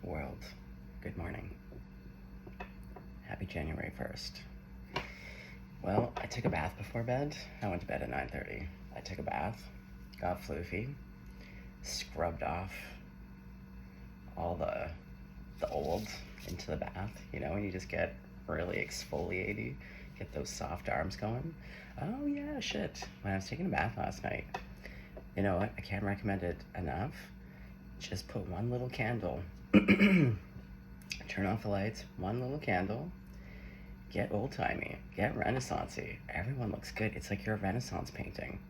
World, good morning. Happy January 1st. Well, I took a bath before bed. I went to bed at 9:30. I took a bath, got floofy, scrubbed off all the old into the bath. You know, when you just get really exfoliaty, get those soft arms going. Oh yeah, shit. When I was taking a bath last night, you know what? I can't recommend it enough. Just put one little candle. Turn off the lights, one little candle. Get old-timey, get Renaissance-y. Everyone looks good. It's like you're a Renaissance painting.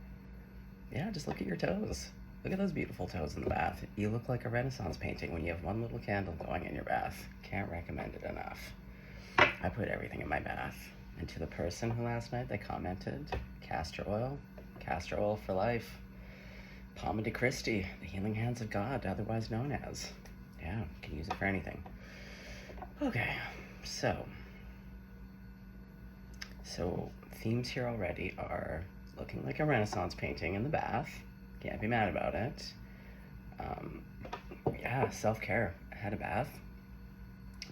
Yeah, just look at your toes. Look at those beautiful toes in the bath. You look like a Renaissance painting when you have one little candle going in your bath. Can't recommend it enough. I put everything in my bath. And to the person who last night they commented, castor oil for life. Palma de Christi, the healing hands of God, otherwise known as. Yeah, can use it for anything. Okay, so themes here already are looking like a Renaissance painting in the bath. Can't be mad about it. Yeah, self-care. I had a bath.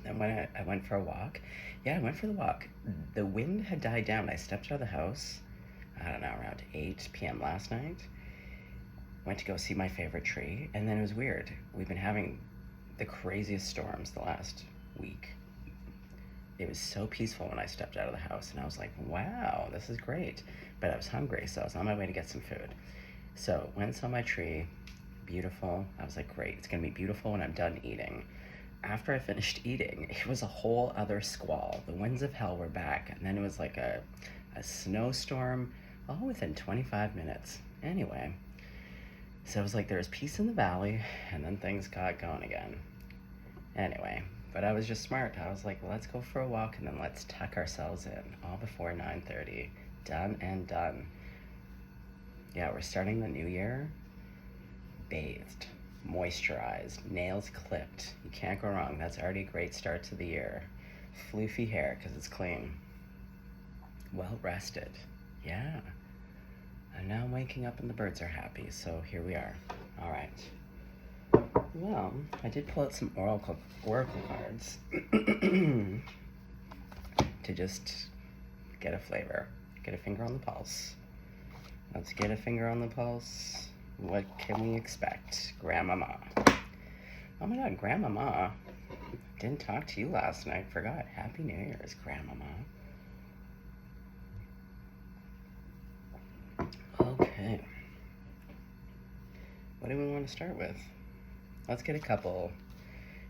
Then when I went for a walk, I went for the walk. The wind had died down. I stepped out of the house, I don't know, around 8 p.m. last night. Went to go see my favorite tree, and then it was weird. We've been having the craziest storms the last week. It was so peaceful when I stepped out of the house, and I was like, wow, this is great. But I was hungry, so I was on my way to get some food. So went and saw my tree, beautiful. I was like, great, it's gonna be beautiful when I'm done eating. After I finished eating, it was a whole other squall. The winds of hell were back, and then it was like a snowstorm, all within 25 minutes. Anyway, so it was like there was peace in the valley, and then things got going again. Anyway, but I was just smart. I was like, well, let's go for a walk, and then let's tuck ourselves in, all before 9:30. Done and done. Yeah, we're starting the new year bathed, moisturized, nails clipped. You can't go wrong. That's already a great start to the year. Floofy hair, because it's clean. Well rested. Yeah. And now I'm waking up and the birds are happy, so here we are. All right. Well, I did pull out some oracle cards to just get a flavor, get a finger on the pulse. Let's get a finger on the pulse. What can we expect? Grandmama. Oh my God, Grandmama. Didn't talk to you last night, forgot. Happy New Year's, Grandmama. Okay. What do we want to start with? Let's get a couple.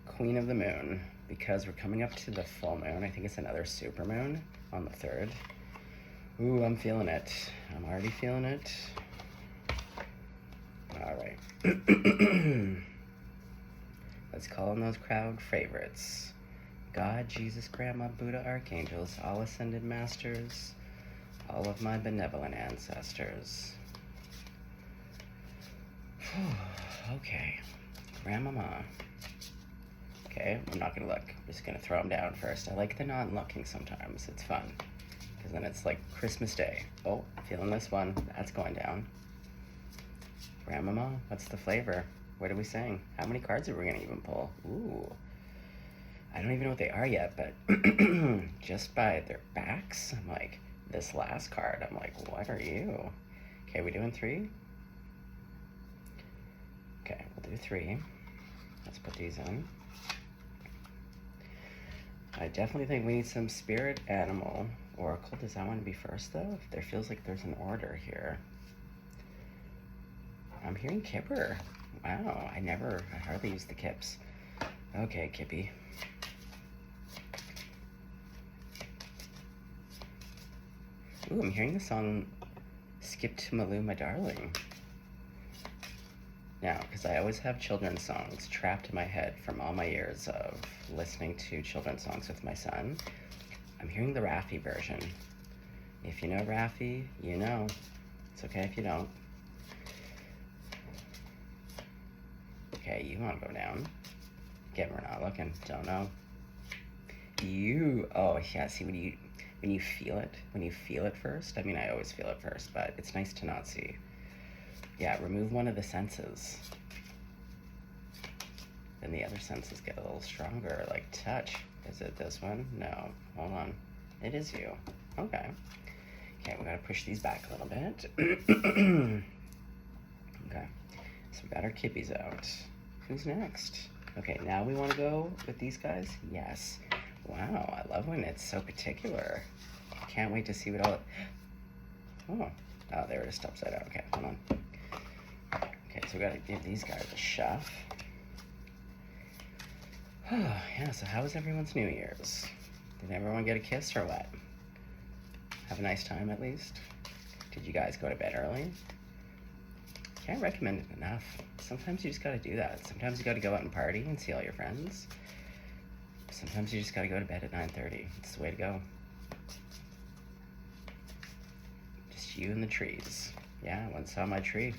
Queen of the Moon, because we're coming up to the full moon. I think it's another super moon on the 3rd. Ooh, I'm feeling it. I'm already feeling it. All right. Let's call in those crowd favorites. God, Jesus, Grandma, Buddha, archangels, all ascended masters, all of my benevolent ancestors. Okay. Grandmama. Okay, I'm not gonna look. I'm just gonna throw them down first. I like the non-looking sometimes. It's fun. Because then it's like Christmas Day. Oh, feeling this one. That's going down. Grandmama, what's the flavor? What are we saying? How many cards are we gonna even pull? Ooh. I don't even know what they are yet, but just by their backs, I'm like, this last card, I'm like, what are you? Okay, we doing 3? Okay, we'll do 3. Let's put these in. I definitely think we need some spirit animal oracle. Does that want to be first though? If there feels like there's an order here. I'm hearing Kipper. Wow, I hardly use the Kips. Okay, Kippy. Ooh, I'm hearing the song Skip to Maloo, My Darling. Now, because I always have children's songs trapped in my head from all my years of listening to children's songs with my son, I'm hearing the Raffi version. If you know Raffi, you know. It's okay if you don't. Okay, you want to go down. Again, we're not looking. Don't know. Oh yeah, see when you feel it first, I mean, I always feel it first, but it's nice to not see. Yeah, remove one of the senses. then the other senses get a little stronger, like touch. Is it this one? No. Hold on. It is you. Okay. Okay, we gotta push these back a little bit. Okay. So we got our kippies out. Who's next? Okay, now we want to go with these guys? Yes. Wow, I love when it's so particular. Can't wait to see what all... Oh, there it is, upside down. Okay, hold on. Okay, so we gotta give these guys a shove. Oh, yeah, so how was everyone's New Year's? Did everyone get a kiss or what? Have a nice time at least? Did you guys go to bed early? Can't recommend it enough. Sometimes you just gotta do that. Sometimes you gotta go out and party and see all your friends. Sometimes you just gotta go to bed at 9:30. It's the way to go. Just you and the trees. Yeah, I once saw my tree.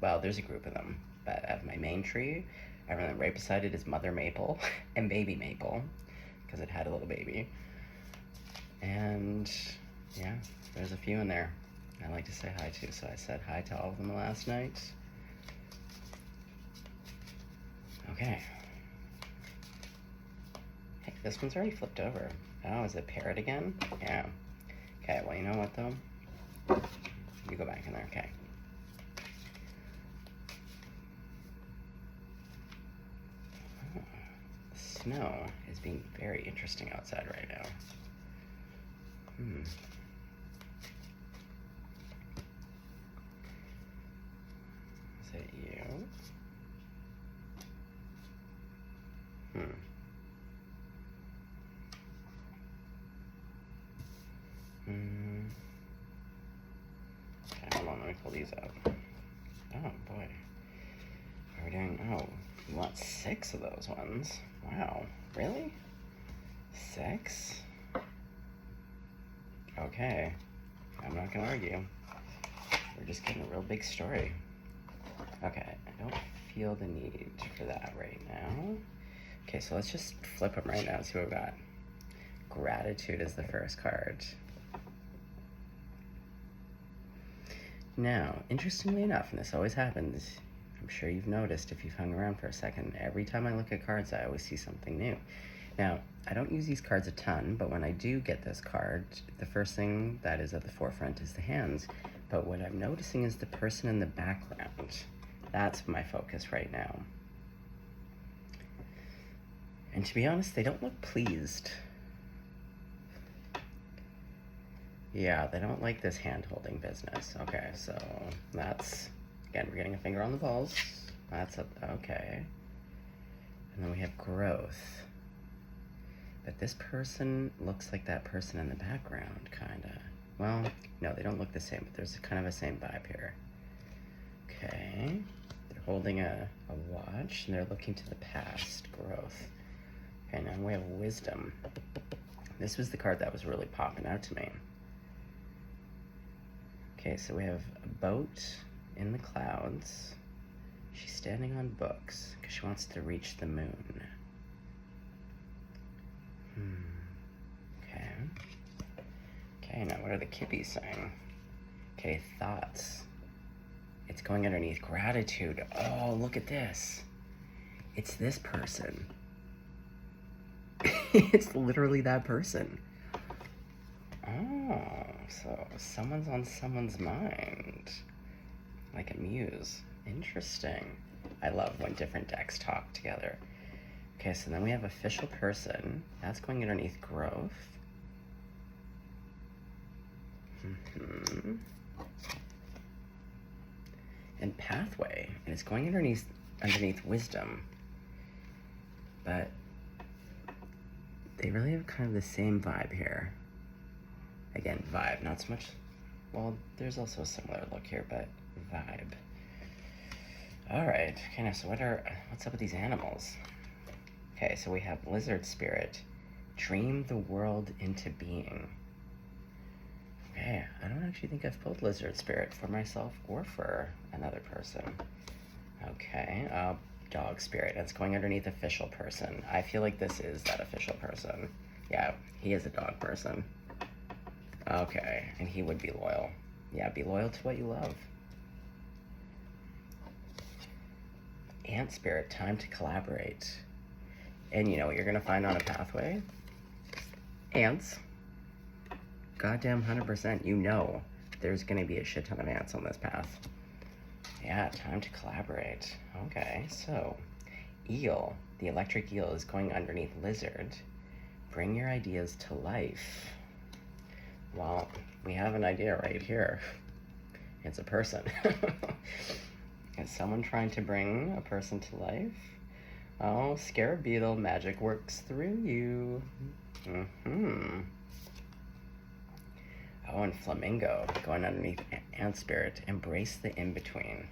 Well, there's a group of them, but at my main tree, everyone right beside it is Mother Maple and Baby Maple, because it had a little baby. And yeah, there's a few in there I like to say hi to, so I said hi to all of them last night. Okay. Hey, this one's already flipped over. Oh, is it parrot again? Yeah. Okay, well, you know what, though? You go back in there, okay. Oh, the snow is being very interesting outside right now. Is it you? Okay, hold on, let me pull these out. Oh, boy. Are we doing... Oh, you want 6 of those ones? Wow. Really? 6? Okay. I'm not gonna argue. We're just getting a real big story. Okay, I don't feel the need for that right now. Okay, so let's just flip them right now and see what we got. Gratitude is the first card. Now, interestingly enough, and this always happens, I'm sure you've noticed if you've hung around for a second, every time I look at cards, I always see something new. Now, I don't use these cards a ton, but when I do get this card, the first thing that is at the forefront is the hands. But what I'm noticing is the person in the background. That's my focus right now. And to be honest, they don't look pleased. Yeah, they don't like this hand-holding business. Okay, so that's, again, we're getting a finger on the pulse. That's okay. And then we have growth. But this person looks like that person in the background, kinda. Well, no, they don't look the same, but there's kind of a same vibe here. Okay, they're holding a watch, and they're looking to the past, growth. Okay, now we have wisdom. This was the card that was really popping out to me. Okay, so we have a boat in the clouds. She's standing on books because she wants to reach the moon. Okay. Okay, now what are the kippies saying? Okay, thoughts. It's going underneath gratitude. Oh, look at this. It's this person. It's literally that person. Oh, so someone's on someone's mind. Like a muse. Interesting. I love when different decks talk together. Okay, so then we have official person. That's going underneath growth. And pathway. And it's going underneath wisdom. But they really have kind of the same vibe here. Again, vibe, not so much, well, there's also a similar look here, but vibe. All right, okay, now, so what's up with these animals? Okay, so we have lizard spirit, dream the world into being. Okay, I don't actually think I've pulled lizard spirit for myself or for another person. Okay, dog spirit, it's going underneath official person. I feel like this is that official person. Yeah, he is a dog person. Okay, and he would be loyal. Yeah, be loyal to what you love. ant spirit, time to collaborate. And you know what you're gonna find on a pathway? Ants. Goddamn 100%, you know there's gonna be a shit ton of ants on this path. Yeah, time to collaborate. Okay, so eel, the electric eel is going underneath lizard. Bring your ideas to life. Well, we have an idea right here. It's a person. Is someone trying to bring a person to life? Oh, scarab beetle, magic works through you. Mm-hmm. Oh, and flamingo, going underneath ant spirit. Embrace the in-between.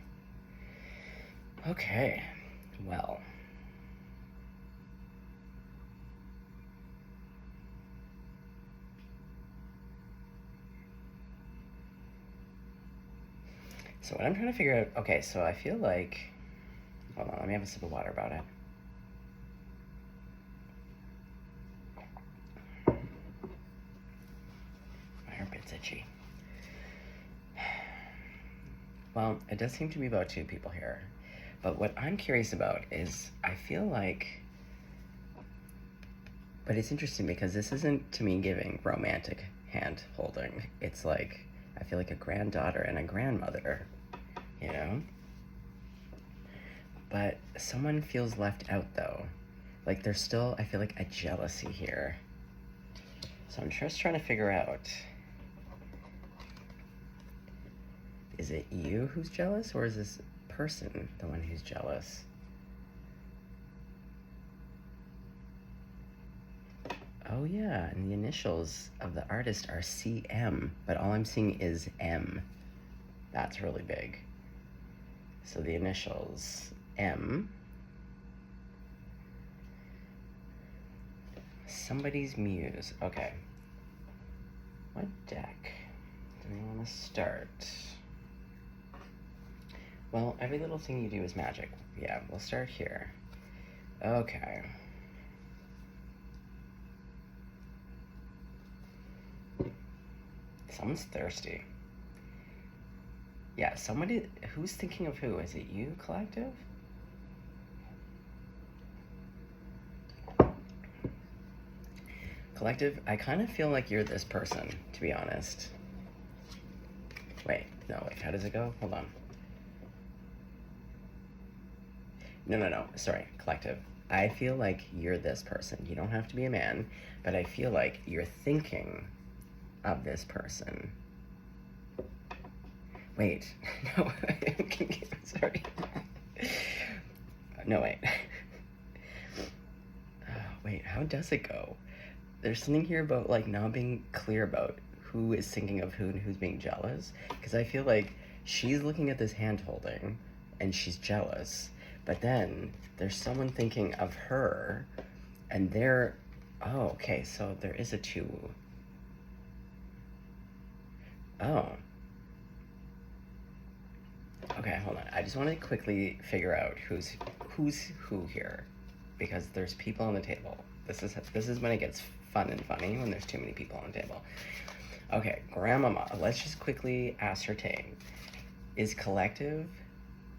Okay, well. So what I'm trying to figure out, okay, so I feel like, hold on, let me have a sip of water about it. My armpit's itchy. Well, it does seem to be about two people here. But what I'm curious about is, I feel like, but it's interesting because this isn't, to me, giving romantic hand holding. It's like, I feel like a granddaughter and a grandmother, you know? But someone feels left out though. Like there's still, I feel like, a jealousy here. So I'm just trying to figure out, is it you who's jealous, or is this person the one who's jealous? Oh yeah, and the initials of the artist are CM, but all I'm seeing is M. That's really big. So the initials M. Somebody's muse. Okay. What deck do we want to start? Well, every little thing you do is magic. Yeah, we'll start here. Okay. Someone's thirsty. Yeah, somebody, who's thinking of who? Is it you, collective? Collective, I kind of feel like you're this person, to be honest. Wait, how does it go? Hold on. No, sorry, collective. I feel like you're this person. You don't have to be a man, but I feel like you're thinking of this person. Wait, no, sorry. No, wait. Wait, how does it go? There's something here about like not being clear about who is thinking of who and who's being jealous. Because I feel like she's looking at this hand holding and she's jealous. But then there's someone thinking of her and they're, oh, okay, so there is a two. Oh. Okay, hold on. I just want to quickly figure out who's who here, because there's people on the table. This is when it gets fun and funny, when there's too many people on the table. Okay, grandmama. Let's just quickly ascertain: is collective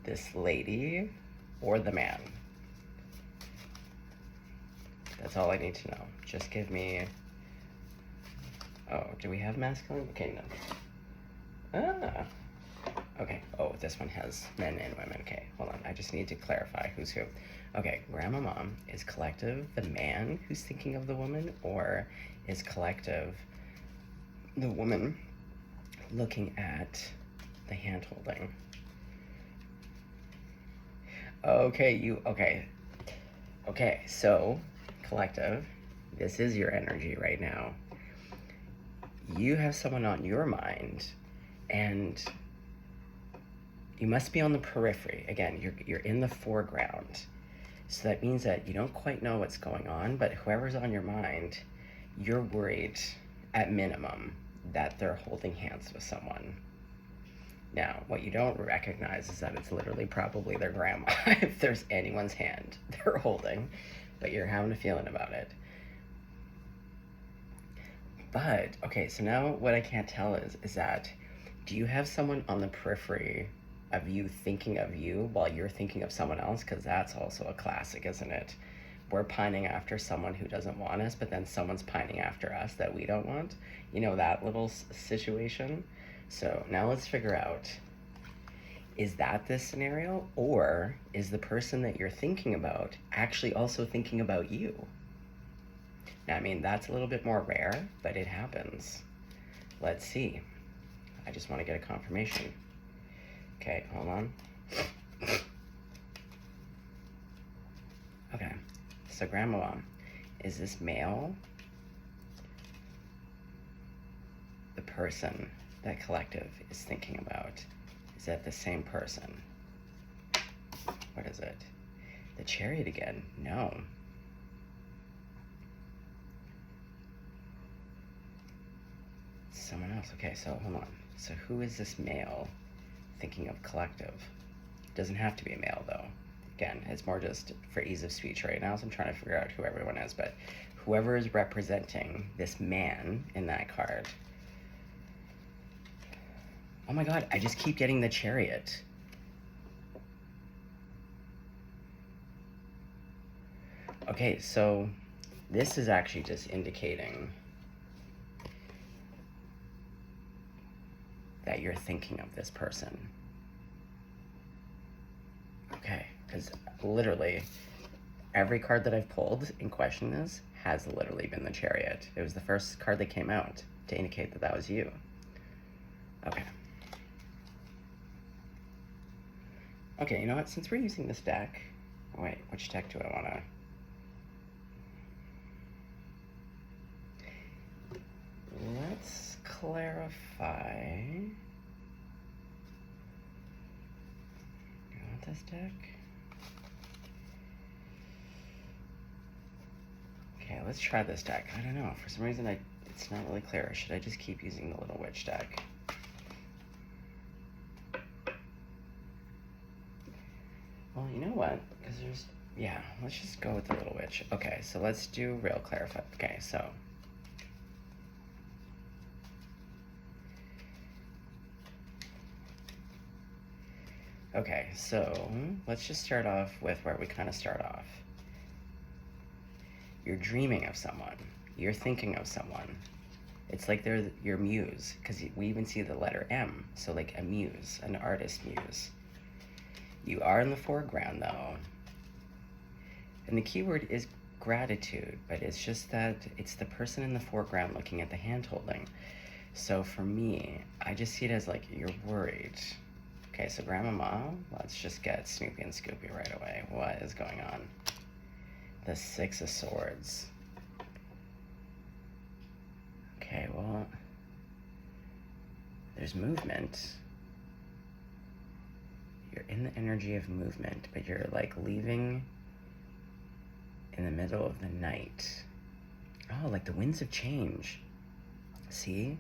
this lady or the man? That's all I need to know. Just give me. Oh, do we have masculine? Okay, no. Ah. Okay, oh, this one has men and women. Okay, hold on, I just need to clarify who's who. Okay, grandma mom, is collective the man who's thinking of the woman, or is collective the woman looking at the hand holding? Okay, so collective, this is your energy right now. You have someone on your mind, and you must be on the periphery. Again, you're in the foreground. So that means that you don't quite know what's going on, but whoever's on your mind, you're worried, at minimum, that they're holding hands with someone. Now, what you don't recognize is that it's literally probably their grandma, if there's anyone's hand they're holding, but you're having a feeling about it. But, okay, so now what I can't tell is that, do you have someone on the periphery of you thinking of you while you're thinking of someone else, because that's also a classic, isn't it? We're pining after someone who doesn't want us, but then someone's pining after us that we don't want. You know, that little situation. So now let's figure out, is that this scenario, or is the person that you're thinking about actually also thinking about you? Now, I mean, that's a little bit more rare, but it happens. Let's see. I just want to get a confirmation. Okay, hold on. Okay, so Grandma, is this male the person that collective is thinking about? Is that the same person? What is it? The chariot again? No. Someone else. Okay, so hold on. So who is this male thinking of collective? It doesn't have to be a male, though. Again, it's more just for ease of speech right now, so I'm trying to figure out who everyone is, but whoever is representing this man in that card. Oh my god, I just keep getting the chariot. Okay, so this is actually just indicating that you're thinking of this person. Okay, because literally every card that I've pulled in question this has literally been the chariot. It was the first card that came out to indicate that that was you. Okay. Okay, you know what? Since we're using this deck, wait, which deck do I want to? Let's clarify. You want this deck? Okay, let's try this deck. I don't know. For some reason, it's not really clear. Should I just keep using the Little Witch deck? Well, you know what? Because yeah, let's just go with the Little Witch. Okay, so let's do real clarify. Okay, so. Okay, so let's just start off with where we kind of start off. You're dreaming of someone. You're thinking of someone. It's like they're your muse, because we even see the letter M, so like a muse, an artist muse. You are in the foreground, though. And the keyword is gratitude, but it's just that it's the person in the foreground looking at the hand holding. So for me, I just see it as like you're worried. Okay, so Grandmama, let's just get Snoopy and Scoopy right away. What is going on? The Six of Swords. Okay, well, there's movement. You're in the energy of movement, but you're like leaving in the middle of the night. Oh, like the winds of change. See?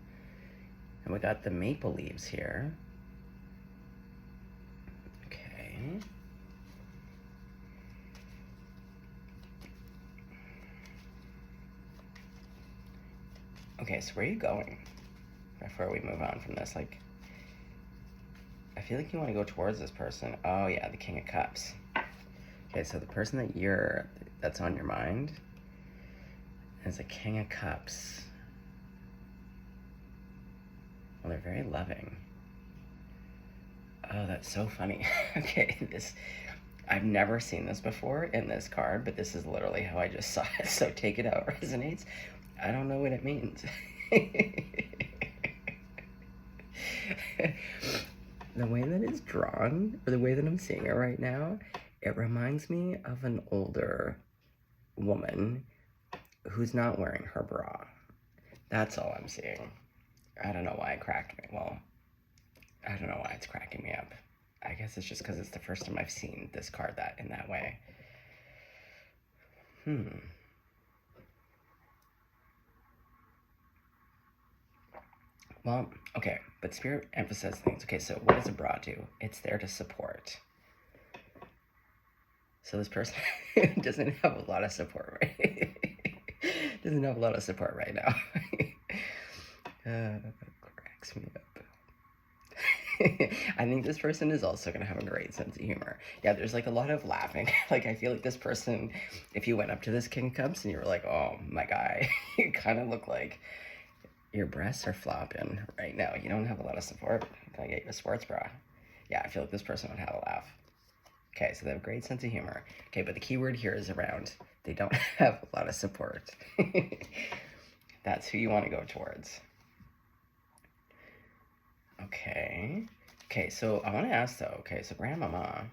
And we got the maple leaves here. Okay. Okay, so where are you going before we move on from this? Like, I feel like you want to go towards this person. Oh yeah, the King of Cups. Okay, so the person that's on your mind is the King of Cups. Well, they're very loving. Oh, that's so funny. Okay, I've never seen this before in this card, but this is literally how I just saw it. So take it out, resonates. I don't know what it means. The way that it's drawn, or the way that I'm seeing it right now, it reminds me of an older woman who's not wearing her bra. That's all I'm seeing. I don't know why it cracked me. Well, I don't know why it's cracking me up. I guess it's just because it's the first time I've seen this card in that way. Well, okay, but Spirit emphasizes things. Okay, so what does a bra do? It's there to support. So this person doesn't have a lot of support, right? Doesn't have a lot of support right now. Cracks me up. I think this person is also going to have a great sense of humor. Yeah, there's like a lot of laughing. Like, I feel like this person, if you went up to this King of Cups and you were like, oh, my guy, you kind of look like your breasts are flopping right now. You don't have a lot of support. Can I get you a sports bra? Yeah, I feel like this person would have a laugh. Okay, so they have a great sense of humor. Okay, but the key word here is around. They don't have a lot of support. That's who you want to go towards. Okay. Okay, so I want to ask though, okay, so Grandmama,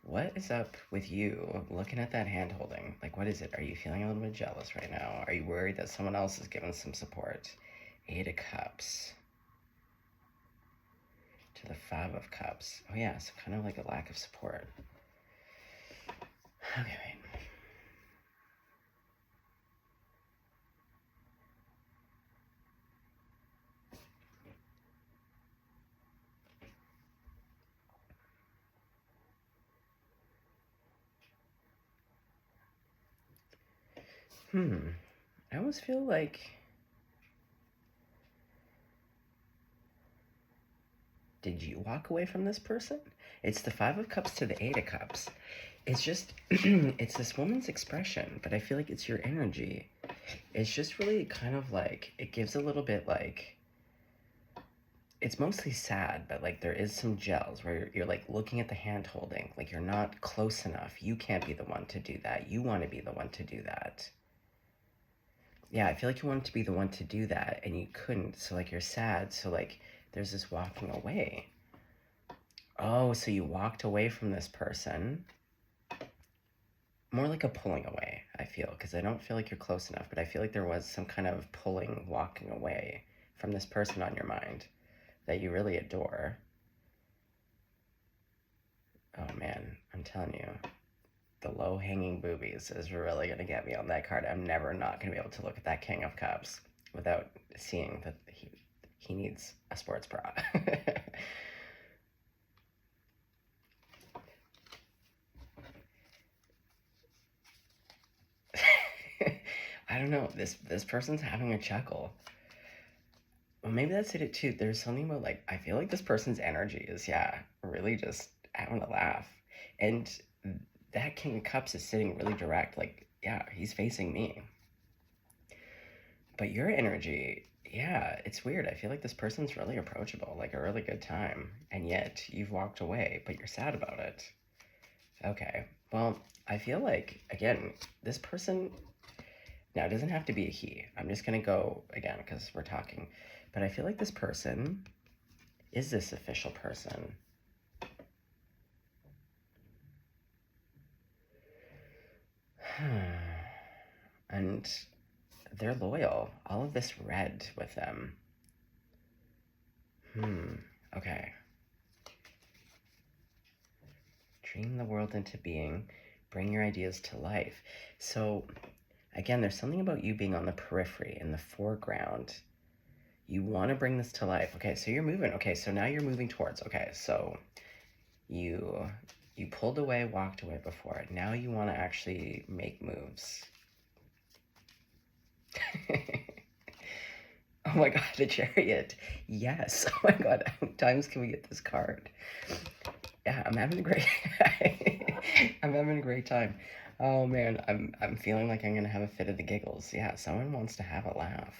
what is up with you looking at that hand holding? Like, what is it? Are you feeling a little bit jealous right now? Are you worried that someone else is giving some support? Eight of Cups to the Five of Cups. Oh yeah, so kind of like a lack of support. Okay, wait. I almost feel like... Did you walk away from this person? It's the Five of Cups to the Eight of Cups. It's just, it's this woman's expression, but I feel like it's your energy. It's just really kind of like, it gives a little bit like, it's mostly sad, but like there is some gels where you're like looking at the hand holding, like you're not close enough. You can't be the one to do that. You want to be the one to do that. Yeah, I feel like you wanted to be the one to do that and you couldn't. So like you're sad. So like there's this walking away. Oh, so you walked away from this person. More like a pulling away, I feel, because I don't feel like you're close enough, but I feel like there was some kind of pulling, walking away from this person on your mind that you really adore. Oh man, I'm telling you, the low-hanging boobies is really going to get me on that card. I'm never not going to be able to look at that King of Cups without seeing that he needs a sports bra. I don't know. This person's having a chuckle. Well, maybe that's it too. There's something about like I feel like this person's energy is really just having a laugh, and that King of Cups is sitting really direct. Like he's facing me. But your energy, it's weird. I feel like this person's really approachable, like a really good time, and yet you've walked away, but you're sad about it. Okay. Well, I feel like again, this person. Now, it doesn't have to be a he. I'm just going to go again because we're talking. But I feel like this person is this official person. And they're loyal. All of this red with them. Okay. Dream the world into being. Bring your ideas to life. So... Again, there's something about you being on the periphery, in the foreground. You want to bring this to life. Okay, so you're moving. Okay, so now you're moving towards. Okay, so you pulled away, walked away before. Now you want to actually make moves. Oh my god, the chariot. Yes. Oh my god, how many times can we get this card? Yeah, I'm having a great I'm having a great time. Oh man, I'm feeling like I'm gonna have a fit of the giggles. Yeah, someone wants to have a laugh.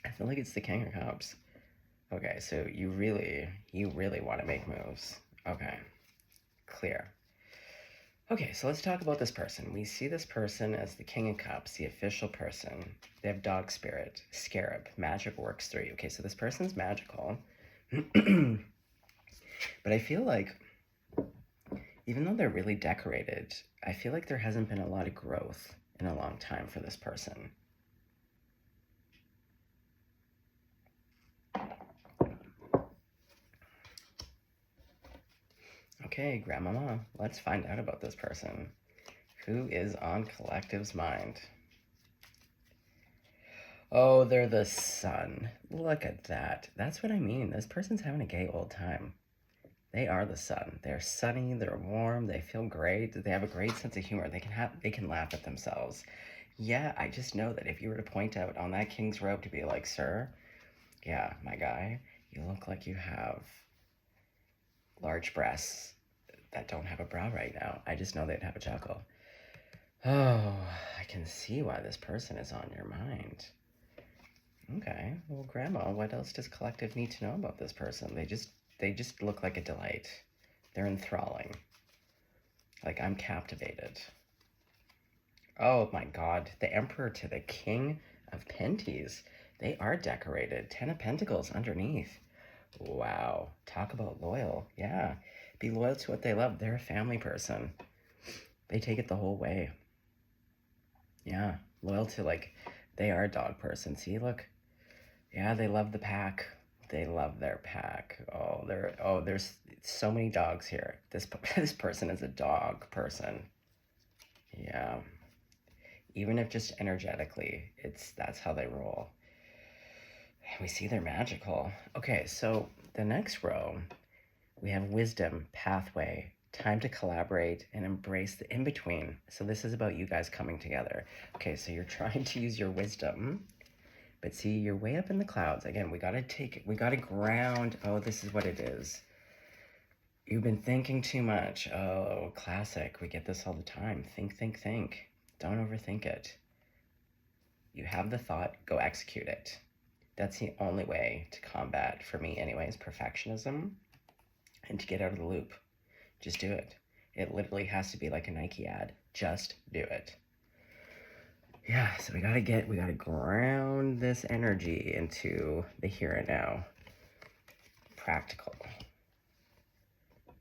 I feel like it's the King of Cups. Okay, so you really want to make moves. Okay, clear. Okay, so let's talk about this person. We see this person as the King of Cups, the official person. They have dog spirit, scarab, magic works through you. Okay, so this person's magical. But I feel like even though they're really decorated, I feel like there hasn't been a lot of growth in a long time for this person. Okay, Grandmama, let's find out about this person. Who is on Collective's mind? Oh, they're the sun. Look at that. That's what I mean. This person's having a gay old time. They are the sun. They're sunny, they're warm, they feel great, they have a great sense of humor. They can laugh at themselves. Yeah, I just know that if you were to point out on that king's robe to be like, sir, yeah, my guy, You look like you have large breasts that don't have a bra right now. I just know they'd have a chuckle. Oh, I can see why this person is on your mind. Okay, well, Grandma, what else does Collective need to know about this person? They just look like a delight. They're enthralling. Like, I'm captivated. Oh my God, the Emperor to the King of Penties. They are decorated. 10 of Pentacles underneath. Wow, talk about loyal. Yeah, be loyal to what they love. They're a family person. They take it the whole way. Yeah, loyal to, like, they are a dog person. See, look. Yeah, they love the pack. They love their pack. There's so many dogs here. This person is a dog person. Yeah. Even if just energetically, that's how they roll. We see they're magical. Okay, so the next row, we have wisdom, pathway, time to collaborate and embrace the in-between. So this is about you guys coming together. Okay, so you're trying to use your wisdom, but see, you're way up in the clouds. Again, we gotta ground. Oh, this is what it is. You've been thinking too much. Oh, classic. We get this all the time. Think, think, think. Don't overthink it. You have the thought, go execute it. That's the only way to combat, for me anyways, perfectionism and to get out of the loop. Just do it. It literally has to be like a Nike ad. Just do it. Yeah, so we gotta ground this energy into the here and now. Practical.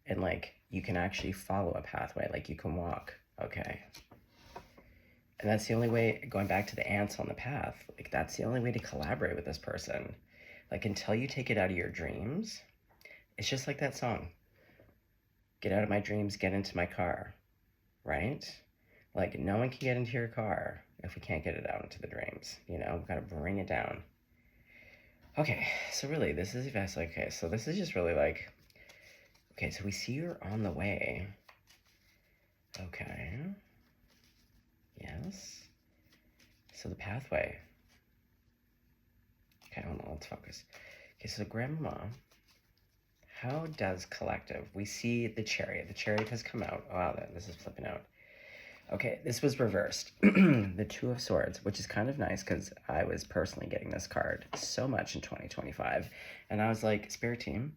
And like, you can actually follow a pathway, like you can walk. Okay. And that's the only way, going back to the ants on the path, like that's the only way to collaborate with this person. Like until you take it out of your dreams, it's just like that song. Get out of my dreams, get into my car, right? Like no one can get into your car if we can't get it out into the dreams, you know, we've got to bring it down. Okay, so really this is okay, so this is just really like, okay, so we see you're on the way. Okay. Yes. So the pathway. Okay, hold on, let's focus. Okay, so Grandma, how does collective, we see the chariot. The chariot has come out. Wow, this is flipping out. Okay, this was reversed. The Two of Swords, which is kind of nice because I was personally getting this card so much in 2025. And I was like, Spirit Team,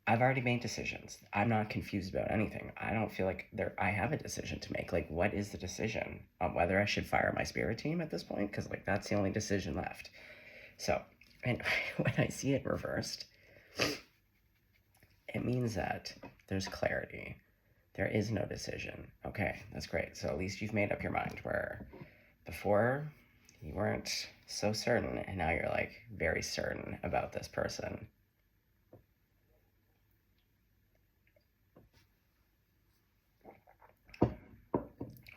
I've already made decisions. I'm not confused about anything. I don't feel like I have a decision to make. Like, what is the decision on whether I should fire my Spirit Team at this point? Because, like, that's the only decision left. So, and when I see it reversed, it means that there's clarity. There is no decision. Okay, that's great. So at least you've made up your mind, where before you weren't so certain and now you're like very certain about this person.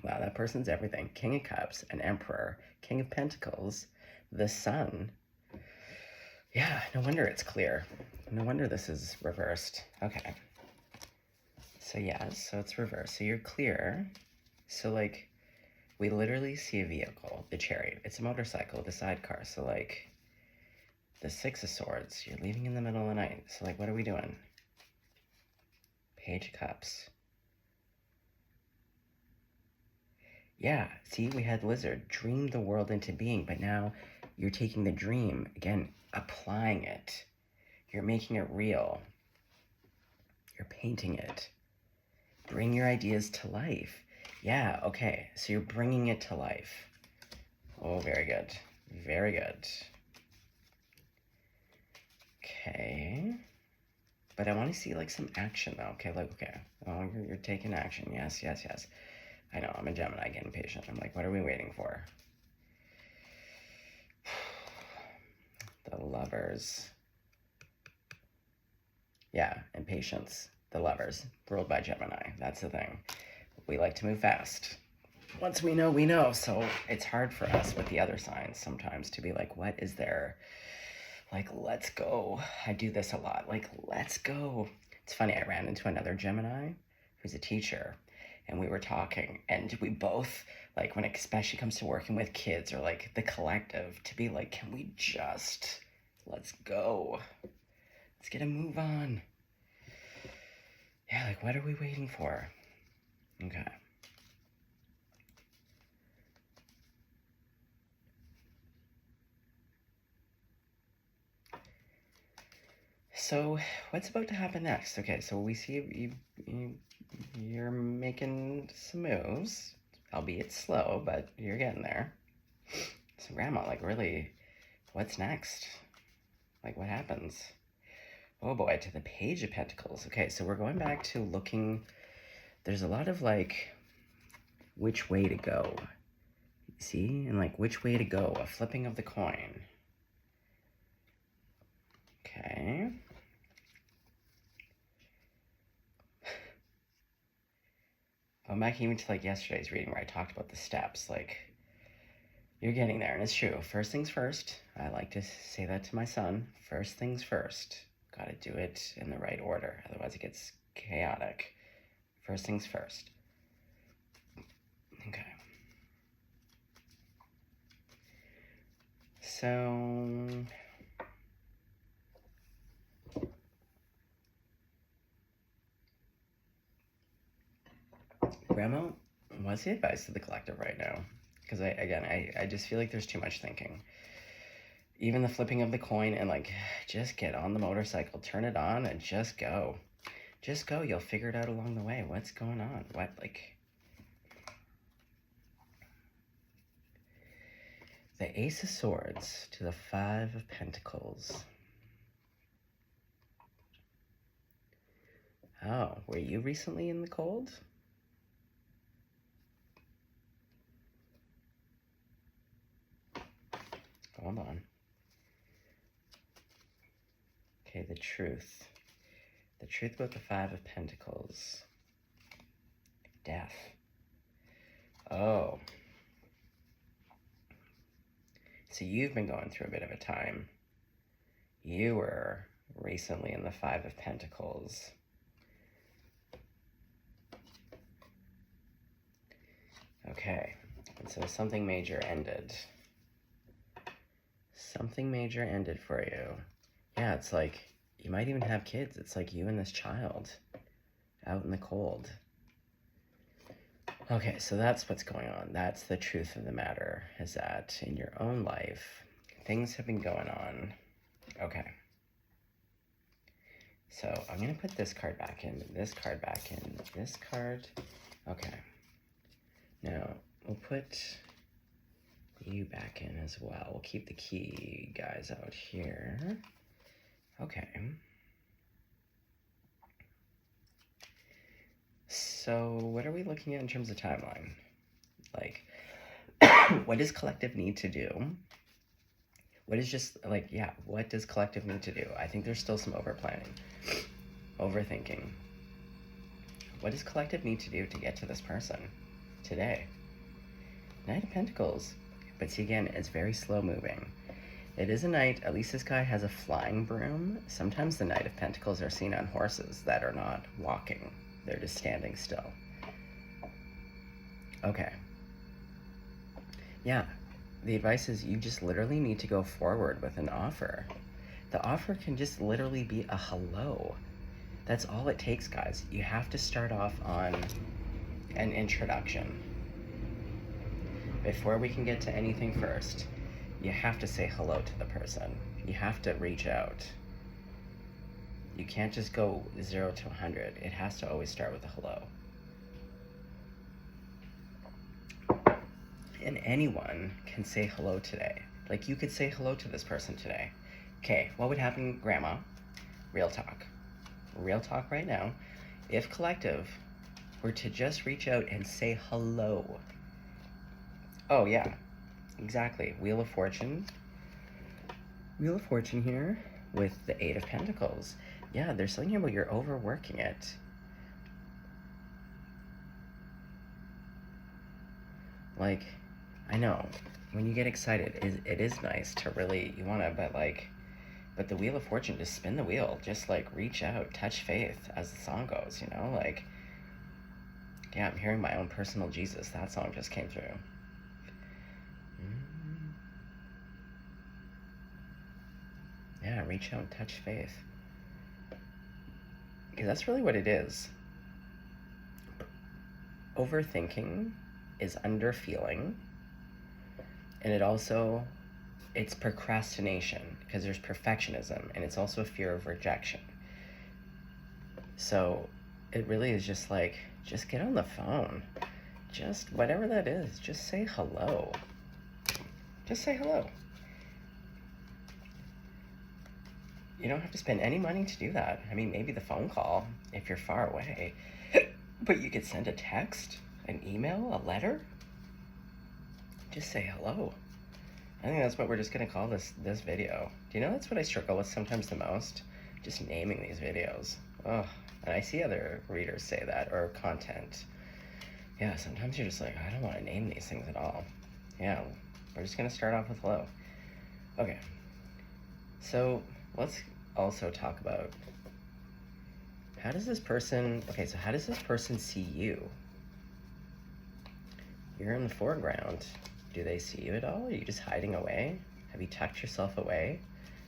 Wow, that person's everything. King of Cups, an Emperor, King of Pentacles, the Sun. Yeah, no wonder it's clear. No wonder this is reversed. Okay. So yeah, so it's reversed. So you're clear. So like, we literally see a vehicle, the chariot. It's a motorcycle, the sidecar. So like, the Six of Swords, you're leaving in the middle of the night. So like, what are we doing? Page of Cups. Yeah, see, we had Lizard, dream the world into being, but now you're taking the dream, again, applying it. You're making it real. You're painting it. Bring your ideas to life. Yeah, okay, so you're bringing it to life. Oh, very good. Very good. Okay. But I want to see, like, some action, though. Okay, like, okay. Oh, you're taking action. Yes, yes, yes. I know, I'm a Gemini, getting patient. I'm like, what are we waiting for? The Lovers. Yeah, and patience. The Lovers, ruled by Gemini. That's the thing. We like to move fast. Once we know, we know. So it's hard for us with the other signs sometimes to be like, what is there? Like, let's go. I do this a lot. Like, let's go. It's funny, I ran into another Gemini who's a teacher, and we were talking, and we both, like, when it especially comes to working with kids or like the collective, to be like, can we just Let's go. Let's get a move on. Yeah, like, what are we waiting for? Okay. So, what's about to happen next? Okay, so we see you're making some moves, albeit slow, but you're getting there. So, Grandma, like, really, what's next? Like, what happens? Oh boy, to the Page of Pentacles. Okay, so we're going back to looking. There's a lot of, like, which way to go. See? And, like, which way to go. A flipping of the coin. Okay. Going back even to, like, yesterday's reading where I talked about the steps, like, you're getting there, and it's true. First things first. I like to say that to my son. First things first. Gotta do it in the right order, otherwise it gets chaotic. First things first. Okay. So... Grandma, what's the advice to the collective right now? Because I just feel like there's too much thinking. Even the flipping of the coin and, like, just get on the motorcycle, turn it on and just go. Just go, you'll figure it out along the way. What's going on? What, like... The Ace of Swords to the Five of Pentacles. Oh, were you recently in the cold? Hold on. Okay, the truth. The truth about the Five of Pentacles. Death. Oh. So you've been going through a bit of a time. You were recently in the Five of Pentacles. Okay, and so something major ended. Something major ended for you. Yeah, it's like, you might even have kids. It's like you and this child out in the cold. Okay, so that's what's going on. That's the truth of the matter, is that in your own life, things have been going on. Okay. So I'm going to put this card back in, this card back in, this card. Okay. Now, we'll put you back in as well. We'll keep the key guys out here. Okay. So what are we looking at in terms of timeline? Like, what does collective need to do? What is just, like, yeah, what does collective need to do? I think there's still some over-planning, overthinking. What does collective need to do to get to this person today? Knight of Pentacles. But see, again, it's very slow moving. It is a knight. At least this guy has a flying broom. Sometimes the Knight of Pentacles are seen on horses that are not walking. They're just standing still. Okay. Yeah. The advice is you just literally need to go forward with an offer. The offer can just literally be a hello. That's all it takes, guys. You have to start off on an introduction. Before we can get to anything first, you have to say hello to the person. You have to reach out. You can't just go 0 to 100. It has to always start with a hello. And anyone can say hello today. Like, you could say hello to this person today. Okay, what would happen, Grandma? Real talk. Real talk right now. If collective were to just reach out and say hello. Oh, yeah. Exactly. Wheel of Fortune. Wheel of Fortune here with the Eight of Pentacles. Yeah, there's something here about you're overworking it. Like, I know, when you get excited, it is nice to really, you want to, but the Wheel of Fortune, just spin the wheel. Just, like, reach out, touch faith, as the song goes, you know? Like, yeah, I'm hearing my own personal Jesus. That song just came through. Yeah, reach out and touch faith. Because that's really what it is. Overthinking is underfeeling, and it's procrastination, because there's perfectionism, and it's also a fear of rejection. So it really is just like, just get on the phone. Just whatever that is, just say hello. Just say hello. You don't have to spend any money to do that. I mean, maybe the phone call if you're far away, but you could send a text, an email, a letter. Just say hello. I think that's what we're just gonna call this video. Do you know that's what I struggle with sometimes the most? Just naming these videos. Oh, and I see other readers say that, or content. Yeah, sometimes you're just like, I don't want to name these things at all. Yeah, we're just gonna start off with hello. Okay, so let's also talk about how does this person see you? You're in the foreground. Do they see you at all? Are you just hiding away? Have you tucked yourself away?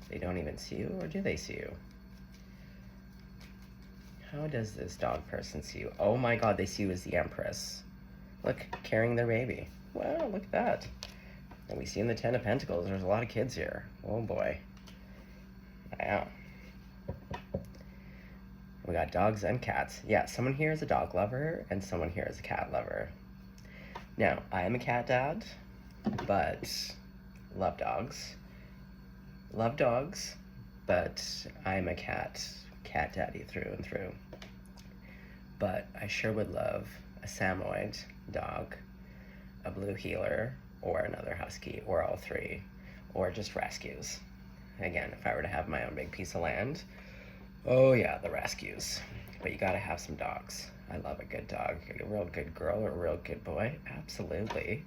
They don't even see you, or do they see you? How does this dog person see you? Oh my God, they see you as the Empress. Look, carrying their baby. Wow, look at that. And we see in the Ten of Pentacles, there's a lot of kids here. Oh boy. Wow. We got dogs and cats. Yeah, someone here is a dog lover, and someone here is a cat lover. Now, I am a cat dad, but love dogs. Love dogs, but I'm a cat daddy through and through. But I sure would love a Samoyed dog, a blue heeler, or another husky, or all three, or just rescues. Again, if I were to have my own big piece of land, oh yeah, the rescues. But you gotta have some dogs. I love a good dog, a real good girl or a real good boy, absolutely.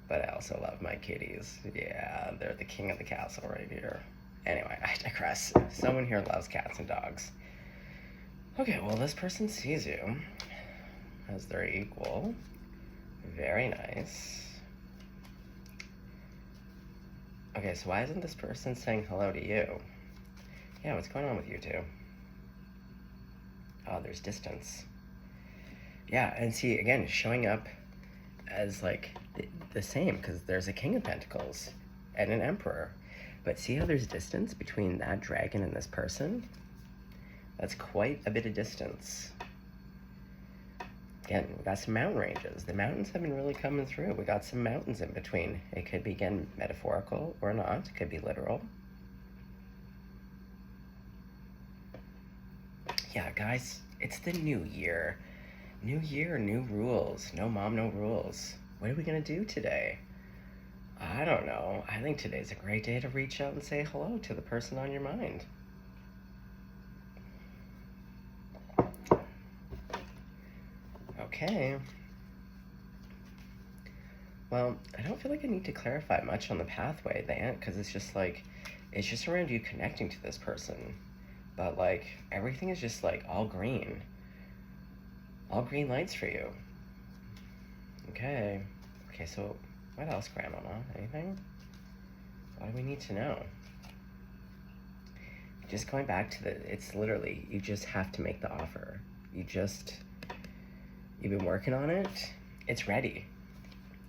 But I also love my kitties. Yeah, they're the king of the castle right here. Anyway, I digress. Someone here loves cats and dogs. Okay, well, this person sees you as their equal. Very nice. Okay, so why isn't this person saying hello to you? Yeah, what's going on with you two? Oh, there's distance. Yeah, and see, again, showing up as like the same, because there's a King of Pentacles and an Emperor. But see how there's distance between that dragon and this person? That's quite a bit of distance. Again, we got some mountain ranges. The mountains have been really coming through. We got some mountains in between. It could be, again, metaphorical or not. It could be literal. Yeah, guys, it's the new year. New year, new rules. No mom, no rules. What are we gonna do today? I don't know. I think today's a great day to reach out and say hello to the person on your mind. Okay. Well, I don't feel like I need to clarify much on the pathway then, because it's just like, it's just around you connecting to this person. But like, everything is just like all green. All green lights for you. Okay. Okay, so what else, Grandmama? Anything? What do we need to know? Just going back to it's literally, you just have to make the offer. You've been working on it. It's ready.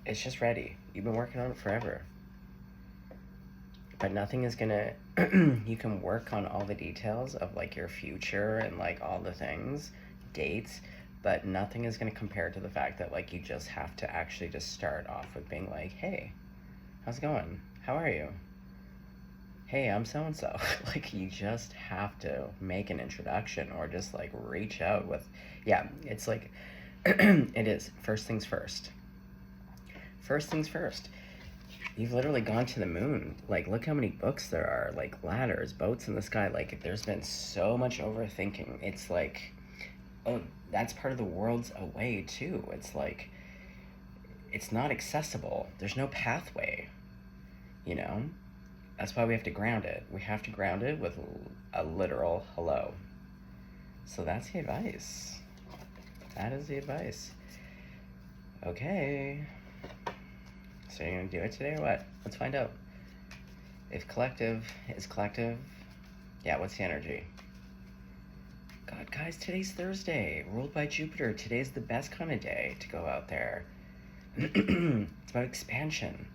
It's just ready. You've been working on it forever. But nothing is gonna, you can work on all the details of like your future and like all the things, dates, but nothing is gonna compare to the fact that like you just have to actually just start off with being like, hey, how's it going? How are you? Hey, I'm so-and-so. Like, you just have to make an introduction or just like reach out with, yeah, it's like, it is first things first. First things first. You've literally gone to the moon. Like, look how many books there are, like ladders, boats in the sky. Like, there's been so much overthinking. It's like, oh, that's part of the world's away too. It's like, it's not accessible. There's no pathway, you know? That's why we have to ground it. We have to ground it with a literal hello. So that's the advice. That is the advice. Okay. So you're gonna do it today or what? Let's find out. If collective is collective, yeah, what's the energy? God, guys, today's Thursday, ruled by Jupiter. Today's the best kind of day to go out there. It's about expansion.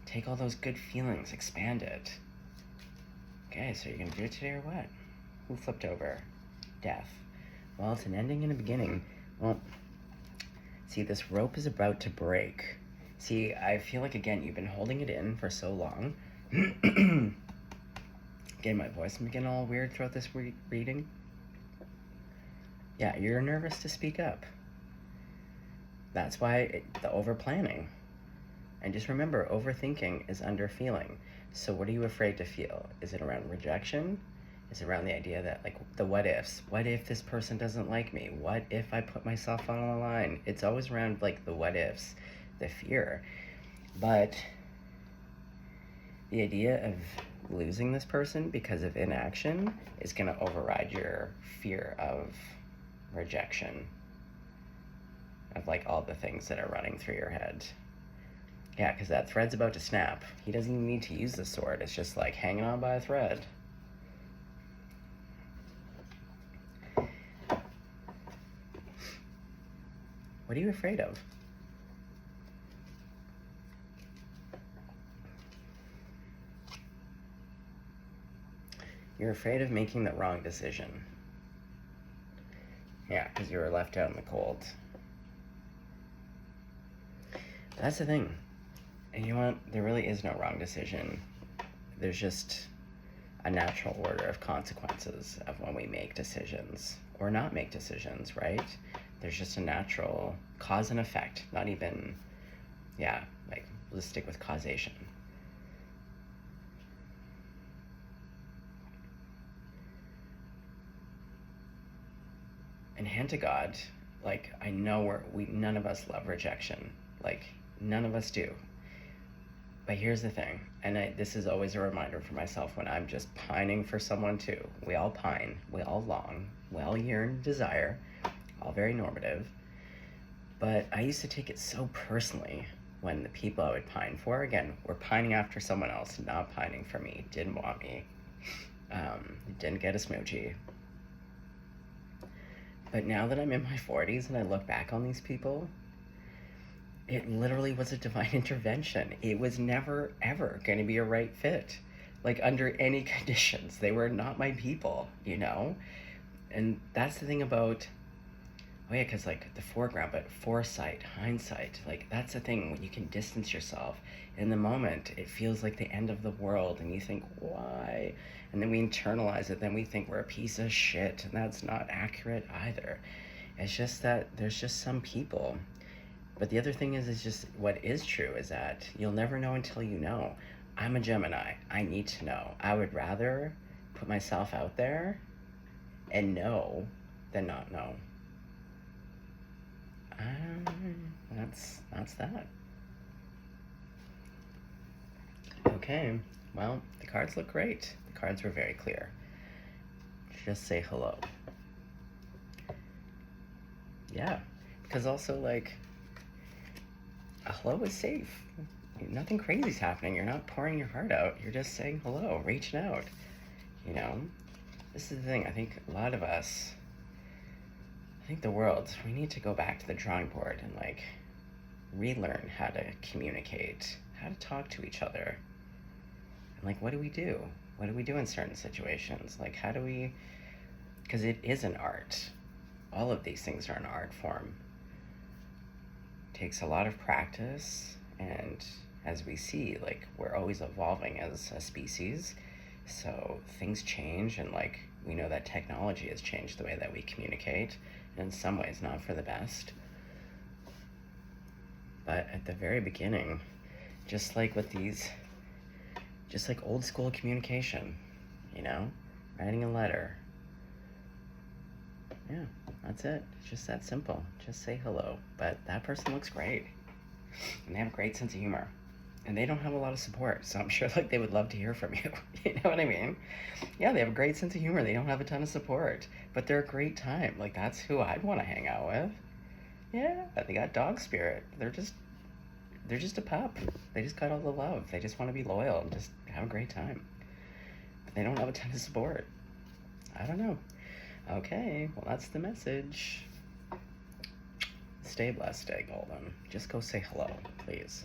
Take all those good feelings, expand it. Okay, so you're gonna do it today or what? Who flipped over? Death. Well, it's an ending and a beginning. Well, see, this rope is about to break. See, I feel like, again, you've been holding it in for so long. Again, my voice is getting all weird throughout this reading. Yeah, you're nervous to speak up. That's why the over-planning. And just remember, overthinking is under-feeling. So what are you afraid to feel? Is it around rejection? Is it around the idea that, like, the what-ifs? What if this person doesn't like me? What if I put myself on the line? It's always around, like, the what-ifs, the fear. But the idea of losing this person because of inaction is going to override your fear of rejection, of, like, all the things that are running through your head. Yeah, because that thread's about to snap. He doesn't even need to use the sword. It's just like hanging on by a thread. What are you afraid of? You're afraid of making the wrong decision. Yeah, because you were left out in the cold. That's the thing. And you know what? There really is no wrong decision. There's just a natural order of consequences of when we make decisions or not make decisions, right? There's just a natural cause and effect, not even, yeah, like, let's stick with causation. And hand to God, like, I know none of us love rejection. Like, none of us do. But here's the thing, and this is always a reminder for myself when I'm just pining for someone too. We all pine, we all long, we all yearn, desire, all very normative. But I used to take it so personally when the people I would pine for, again, were pining after someone else, not pining for me, didn't want me, didn't get a smoochie. But now that I'm in my 40s and I look back on these people, it literally was a divine intervention. It was never, ever going to be a right fit. Like, under any conditions. They were not my people, you know? And that's the thing about, oh yeah, because, like, the foreground, but foresight, hindsight, like, that's the thing. When you can distance yourself, in the moment, it feels like the end of the world, and you think, why? And then we internalize it, then we think we're a piece of shit, and that's not accurate either. It's just that there's just some people. But the other thing is just what is true is that you'll never know until you know. I'm a Gemini. I need to know. I would rather put myself out there and know than not know. That's that. Okay, well, the cards look great. The cards were very clear. Just say hello. Yeah, because also, like, a hello is safe. Nothing crazy's happening. You're not pouring your heart out. You're just saying hello, reaching out. You know, this is the thing. I think a lot of us, I think the world, we need to go back to the drawing board and, like, relearn how to communicate, how to talk to each other. And, like, what do we do? What do we do in certain situations? Like, how do we, because it is an art. All of these things are an art form. Takes a lot of practice, and as we see, like, we're always evolving as a species, so things change, and, like, we know that technology has changed the way that we communicate, and in some ways not for the best. But at the very beginning, just like with these, just like old school communication, you know, writing a letter, yeah, that's it. It's just that simple. Just say hello. But that person looks great. And they have a great sense of humor. And they don't have a lot of support, so I'm sure, like, they would love to hear from you. You know what I mean? Yeah, they have a great sense of humor. They don't have a ton of support. But they're a great time. Like, that's who I'd want to hang out with. Yeah, they got dog spirit. they're just a pup. They just got all the love. They just want to be loyal and just have a great time. But they don't have a ton of support. I don't know. Okay, well, that's the message. Stay blessed, stay golden. Just go say hello, please.